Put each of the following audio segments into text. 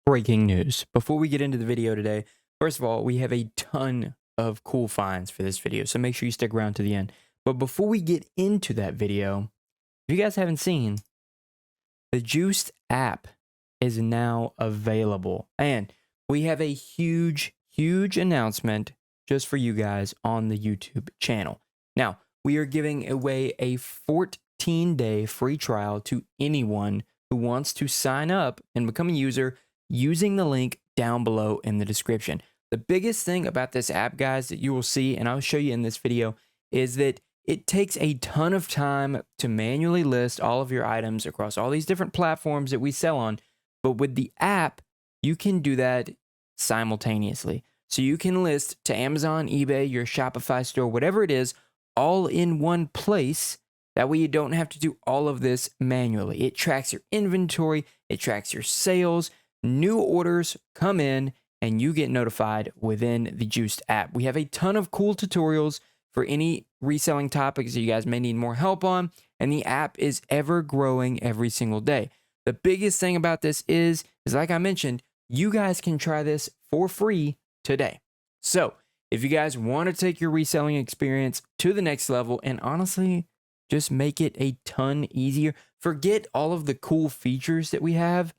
breaking news. Before we get into the video today, first of all, we have a ton of cool finds for this video, so make sure you stick around to the end. But before we get into that video, if you guys haven't seen, the Juiced app is now available. And we have a huge announcement just for you guys on the YouTube channel. Now, we are giving away a 14-day free trial to anyone who wants to sign up and become a user using the link down below in the description. The biggest thing about this app, guys, that you will see, and I'll show you in this video, is that it takes a ton of time to manually list all of your items across all these different platforms that we sell on. But with the app, you can do that simultaneously. So you can list to Amazon, eBay, your Shopify store, whatever it is, all in one place. That way you don't have to do all of this manually. It tracks your inventory, it tracks your sales, new orders come in, and you get notified within the Juiced app. We have a ton of cool tutorials for any reselling topics that you guys may need more help on, and the app is ever growing every single day. The biggest thing about this is like I mentioned, you guys can try this for free today. So if you guys want to take your reselling experience to the next level and honestly just make it a ton easier, forget all of the cool features that we have.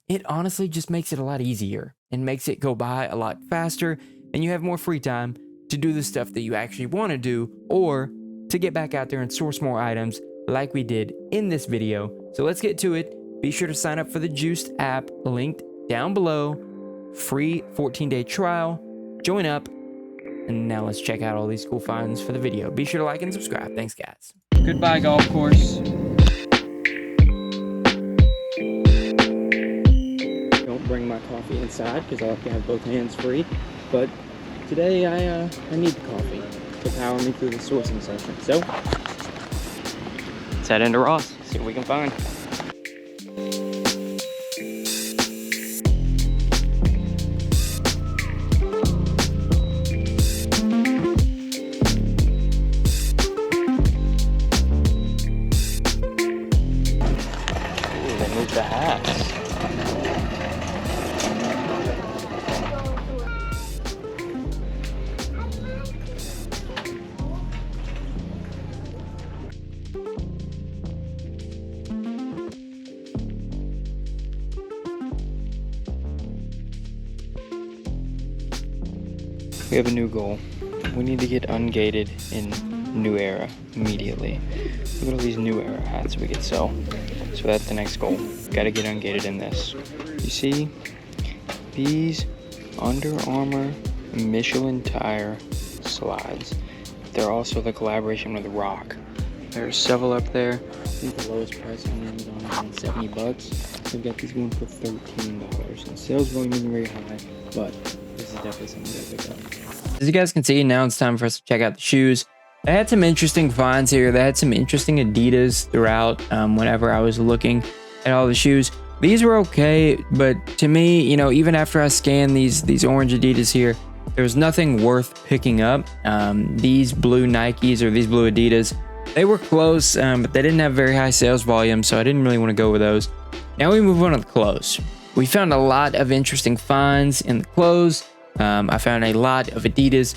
It honestly just makes it a lot easier and makes it go by a lot faster, and you have more free time to do the stuff that you actually want to do or to get back out there and source more items like we did in this video. So let's get to it. Be sure to sign up for the Juiced app linked down below. Free 14-day trial. Join up. And now let's check out all these cool finds for the video. Be sure to like and subscribe. Thanks, guys. Goodbye, golf course. Don't bring my coffee inside because I like to have both hands free. But today I need the coffee to power me through the sourcing session. So let's head into Ross, see what we can find. Ooh, they moved the hats. We have a new goal. We need to get ungated in New Era immediately. Look at all these New Era hats we could sell. So that's the next goal. Gotta get ungated in this. You see these Under Armour Michelin tire slides. They're also the collaboration with Rock. There's several up there. I think the lowest price on Amazon is around $70. They've got these going for $13. And sales volume isn't very high, but this is definitely something to pick up. As you guys can see, now it's time for us to check out the shoes. They had some interesting finds here. They had some interesting Adidas throughout whenever I was looking at all the shoes. These were okay, but to me, you know, even after I scanned these orange Adidas here, there was nothing worth picking up. These blue Nikes or these blue Adidas, they were close, but they didn't have very high sales volume, so I didn't really want to go with those. Now we move on to the clothes. We found a lot of interesting finds in the clothes. I found a lot of Adidas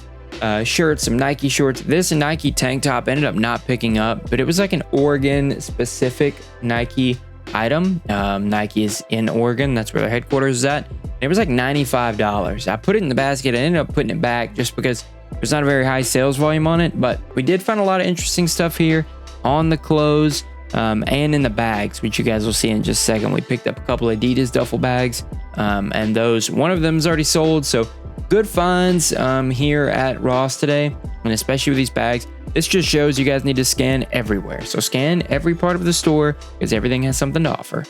shirts, some Nike shorts. This Nike tank top ended up not picking up, but it was like an Oregon specific Nike item. Nike is in Oregon. That's where their headquarters is at. It was like $95. I put it in the basket. I ended up putting it back just because there's not a very high sales volume on it, but we did find a lot of interesting stuff here on the clothes and in the bags, which you guys will see in just a second. We picked up a couple Adidas duffel bags, and those, one of them is already sold, so good finds here at Ross today, and especially with these bags. This just shows you guys need to scan everywhere. So scan every part of the store because everything has something to offer.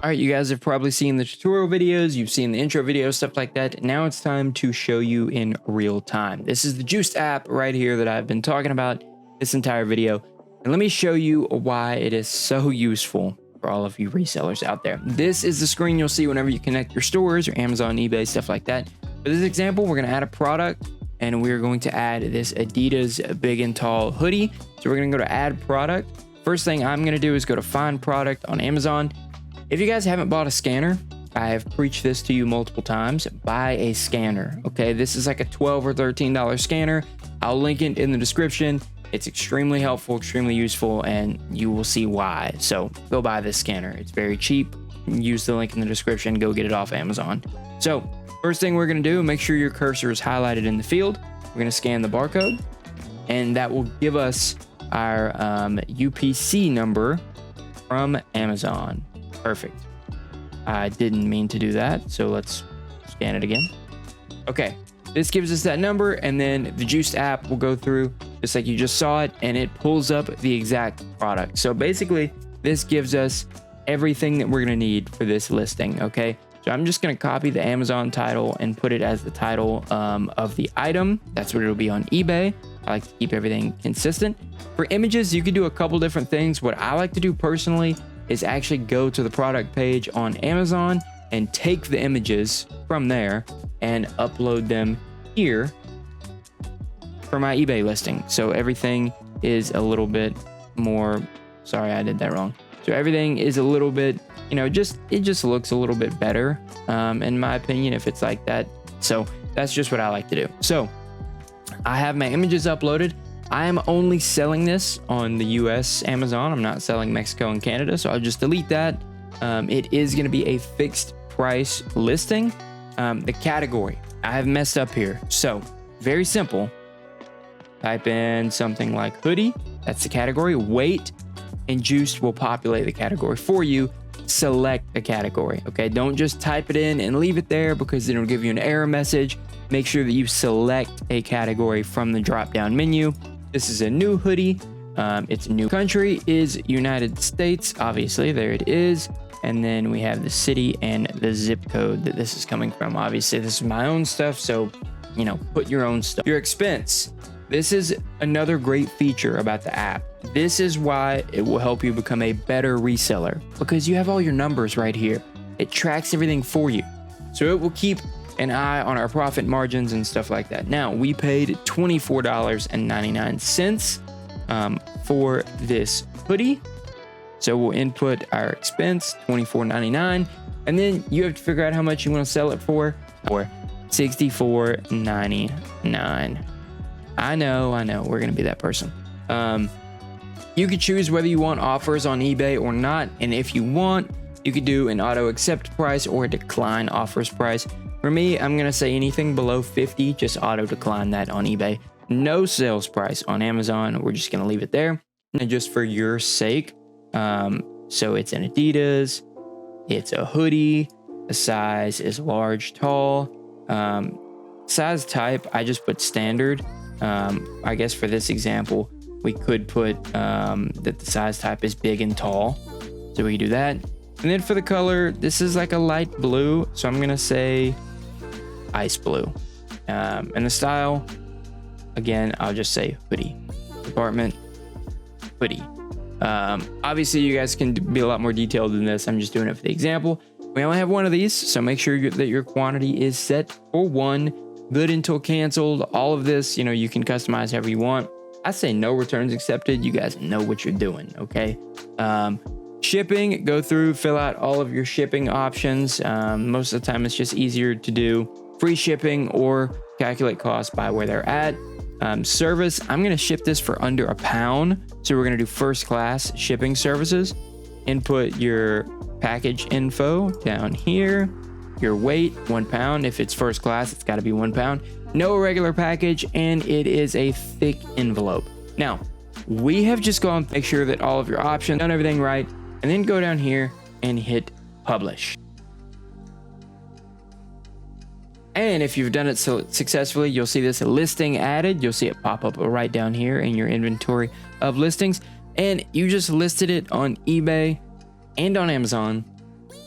All right, you guys have probably seen the tutorial videos, you've seen the intro videos, stuff like that. Now it's time to show you in real time. This is the Juiced app right here that I've been talking about this entire video. And let me show you why it is so useful for all of you resellers out there. This is the screen you'll see whenever you connect your stores, your Amazon, eBay, stuff like that. For this example, we're going to add a product, and we're going to add this Adidas Big and Tall hoodie. So we're going to go to add product. First thing I'm going to do is go to find product on Amazon. If you guys haven't bought a scanner, I have preached this to you multiple times. Buy a scanner. Okay, this is like a $12 or $13 scanner. I'll link it in the description. It's extremely helpful, extremely useful, and you will see why. So go buy this scanner. It's very cheap. Use the link in the description. Go get it off Amazon. So first thing we're going to do, make sure your cursor is highlighted in the field. We're going to scan the barcode, and that will give us our UPC number from Amazon. Perfect. I didn't mean to do that, so let's scan it again. Okay, this gives us that number, and then the Juiced app will go through just like you just saw it, and it pulls up the exact product. So basically, this gives us everything that we're gonna need for this listing, okay? So I'm just gonna copy the Amazon title and put it as the title of the item. That's what it'll be on eBay. I like to keep everything consistent. For images, you can do a couple different things. What I like to do personally is actually go to the product page on Amazon and take the images from there and upload them here for my eBay listing. So everything is a little bit more, sorry, I did that wrong. So everything is a little bit, you know, it just looks a little bit better, in my opinion, if it's like that. So that's just what I like to do. So I have my images uploaded. I am only selling this on the US Amazon. I'm not selling Mexico and Canada, so I'll just delete that. It is going to be a fixed price listing. The category, I have messed up here. So very simple. Type in something like hoodie. That's the category. Weight, and Juiced will populate the category for you. Select a category. Okay, don't just type it in and leave it there, because then it'll give you an error message. Make sure that you select a category from the drop down menu. This is a new hoodie. Its new country is United States. Obviously, there it is. And then we have the city and the zip code that this is coming from. Obviously, this is my own stuff, so, you know, put your own stuff. Your expense. This is another great feature about the app. This is why it will help you become a better reseller, because you have all your numbers right here. It tracks everything for you. So it will keep an eye on our profit margins and stuff like that. Now, we paid $24.99 for this hoodie. So we'll input our expense, $24.99, and then you have to figure out how much you want to sell it for $64.99. I know, we're gonna be that person. You could choose whether you want offers on eBay or not, and if you want, you could do an auto accept price or a decline offers price. For me, I'm gonna say anything below 50, just auto decline that on eBay. No sales price on Amazon. We're just gonna leave it there. And just for your sake, so it's an Adidas, it's a hoodie, the size is large, tall, size type, I just put standard. I guess for this example, we could put that the size type is big and tall, so we can do that. And then for the color, this is like a light blue, so I'm gonna say ice blue. And the style, again, I'll just say hoodie. Department, hoodie. Obviously, you guys can be a lot more detailed than this. I'm just doing it for the example. We only have one of these, so make sure that your quantity is set for one. Good until canceled. All of this, you know, you can customize however you want. I say no returns accepted. You guys know what you're doing, okay? Shipping, go through, fill out all of your shipping options. Most of the time, it's just easier to do free shipping or calculate costs by where they're at. Service, I'm going to ship this for under £1. So we're going to do first class shipping services. Input your package info down here. Your weight, 1 pound. If it's first class, it's got to be 1 pound. No regular package, and it is a thick envelope. Now, we have just gone to make sure that all of your options, done everything right, and then go down here and hit publish. And if you've done it so successfully, you'll see this listing added. You'll see it pop up right down here in your inventory of listings. And you just listed it on eBay and on Amazon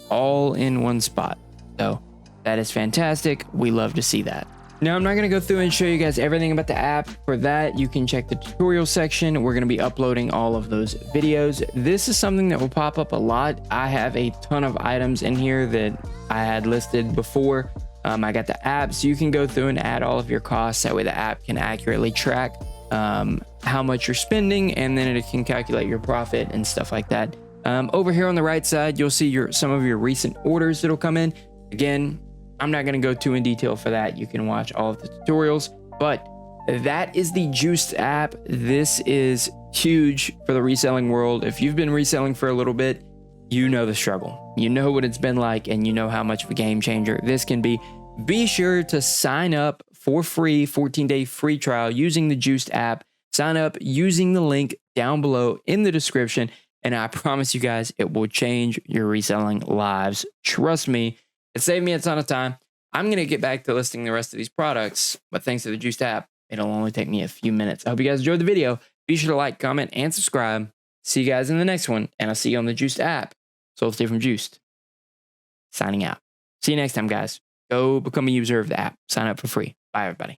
all in one spot. So that is fantastic. We love to see that. Now, I'm not going to go through and show you guys everything about the app. For that, you can check the tutorial section. We're going to be uploading all of those videos. This is something that will pop up a lot. I have a ton of items in here that I had listed before. I got the app, so you can go through and add all of your costs. That way the app can accurately track how much you're spending, and then it can calculate your profit and stuff like that. Over here on the right side, you'll see some of your recent orders that'll come in. Again, I'm not going to go too in detail for that. You can watch all of the tutorials, but that is the Juiced app. This is huge for the reselling world. If you've been reselling for a little bit, you know the struggle. You know what it's been like, and you know how much of a game changer this can be. Be sure to sign up for free, 14-day free trial using the Juiced app. Sign up using the link down below in the description, and I promise you guys, it will change your reselling lives. Trust me, it saved me a ton of time. I'm going to get back to listing the rest of these products, but thanks to the Juiced app, it'll only take me a few minutes. I hope you guys enjoyed the video. Be sure to like, comment, and subscribe. See you guys in the next one, and I'll see you on the Juiced app. So stay from Juiced. Signing out. See you next time, guys. Go become a user of the app. Sign up for free. Bye, everybody.